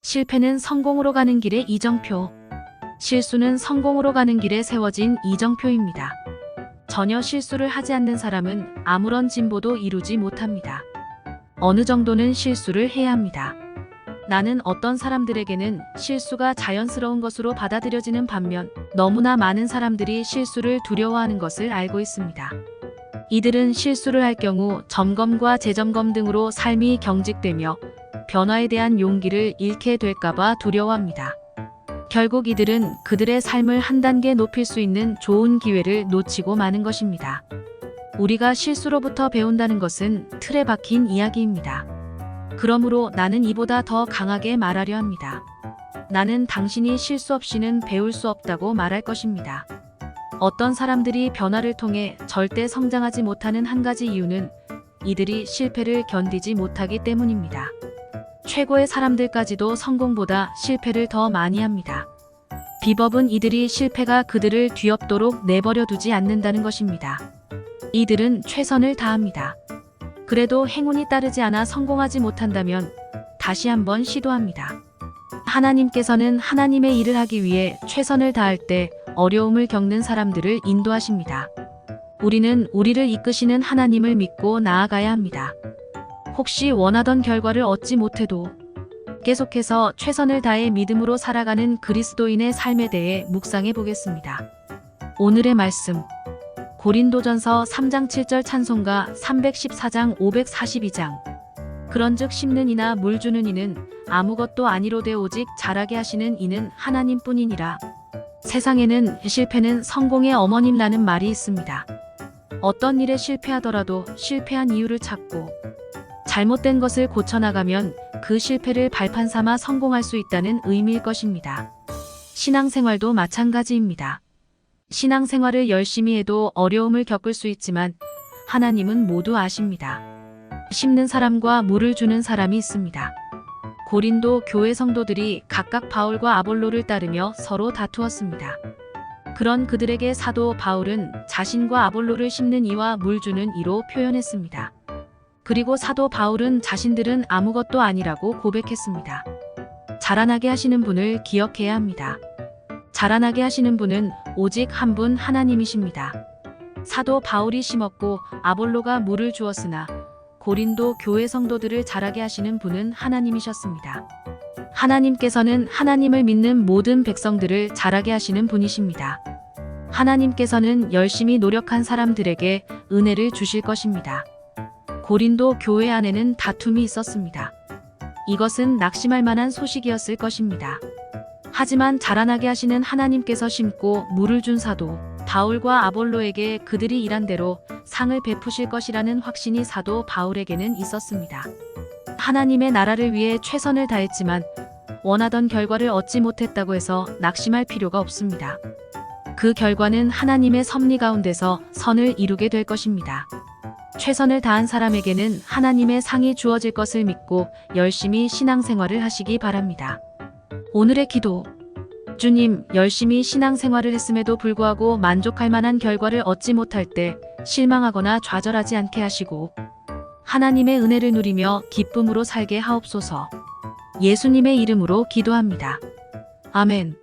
실패는 성공으로 가는 길의 이정표. 실수는 성공으로 가는 길에 세워진 이정표입니다. 전혀 실수를 하지 않는 사람은 아무런 진보도 이루지 못합니다. 어느 정도는 실수를 해야 합니다. 나는 어떤 사람들에게는 실수가 자연스러운 것으로 받아들여지는 반면 너무나 많은 사람들이 실수를 두려워하는 것을 알고 있습니다. 이들은 실수를 할 경우 점검과 재점검 등으로 삶이 경직되며 변화에 대한 용기를 잃게 될까봐 두려워합니다. 결국 이들은 그들의 삶을 한 단계 높일 수 있는 좋은 기회를 놓치고 마는 것입니다. 우리가 실수로부터 배운다는 것은 틀에 박힌 이야기입니다. 그러므로 나는 이보다 더 강하게 말하려 합니다. 나는 당신이 실수 없이는 배울 수 없다고 말할 것입니다. 어떤 사람들이 변화를 통해 절대 성장하지 못하는 한 가지 이유는 이들이 실패를 견디지 못하기 때문입니다. 최고의 사람들까지도 성공보다 실패를 더 많이 합니다. 비법은 이들이 실패가 그들을 뒤엎도록 내버려 두지 않는다는 것입니다. 이들은 최선을 다합니다. 그래도 행운이 따르지 않아 성공하지 못한다면 다시 한번 시도합니다. 하나님께서는 하나님의 일을 하기 위해 최선을 다할 때 어려움을 겪는 사람들을 인도하십니다. 우리는 우리를 이끄시는 하나님을 믿고 나아가야 합니다. 혹시 원하던 결과를 얻지 못해도 계속해서 최선을 다해 믿음으로 살아가는 그리스도인의 삶에 대해 묵상해 보겠습니다. 오늘의 말씀, 고린도전서 3장 7절 찬송가 314장 542장. 그런즉 심는 이나 물 주는 이는 아무것도 아니로되 오직 자라게 하시는 이는 하나님뿐이니라. 세상에는 실패는 성공의 어머님라는 말이 있습니다. 어떤 일에 실패하더라도 실패한 이유를 찾고 잘못된 것을 고쳐나가면 그 실패를 발판 삼아 성공할 수 있다는 의미일 것입니다. 신앙생활도 마찬가지입니다. 신앙생활을 열심히 해도 어려움을 겪을 수 있지만 하나님은 모두 아십니다. 심는 사람과 물을 주는 사람이 있습니다. 고린도 교회 성도들이 각각 바울과 아볼로를 따르며 서로 다투었습니다. 그런 그들에게 사도 바울은 자신과 아볼로를 심는 이와 물 주는 이로 표현했습니다. 그리고 사도 바울은 자신들은 아무것도 아니라고 고백했습니다. 자라나게 하시는 분을 기억해야 합니다. 자라나게 하시는 분은 오직 한 분 하나님이십니다. 사도 바울이 심었고 아볼로가 물을 주었으나 고린도 교회 성도들을 자라게 하시는 분은 하나님이셨습니다. 하나님께서는 하나님을 믿는 모든 백성들을 자라게 하시는 분이십니다. 하나님께서는 열심히 노력한 사람들에게 은혜를 주실 것입니다. 고린도 교회 안에는 다툼이 있었습니다. 이것은 낙심할 만한 소식이었을 것입니다. 하지만 자라나게 하시는 하나님께서 심고 물을 준 사도 바울과 아볼로에게 그들이 일한 대로 상을 베푸실 것이라는 확신이 사도 바울에게는 있었습니다. 하나님의 나라를 위해 최선을 다했지만 원하던 결과를 얻지 못했다고 해서 낙심할 필요가 없습니다. 그 결과는 하나님의 섭리 가운데서 선을 이루게 될 것입니다. 최선을 다한 사람에게는 하나님의 상이 주어질 것을 믿고 열심히 신앙생활을 하시기 바랍니다. 오늘의 기도. 주님, 열심히 신앙생활을 했음에도 불구하고 만족할 만한 결과를 얻지 못할 때 실망하거나 좌절하지 않게 하시고 하나님의 은혜를 누리며 기쁨으로 살게 하옵소서. 예수님의 이름으로 기도합니다. 아멘.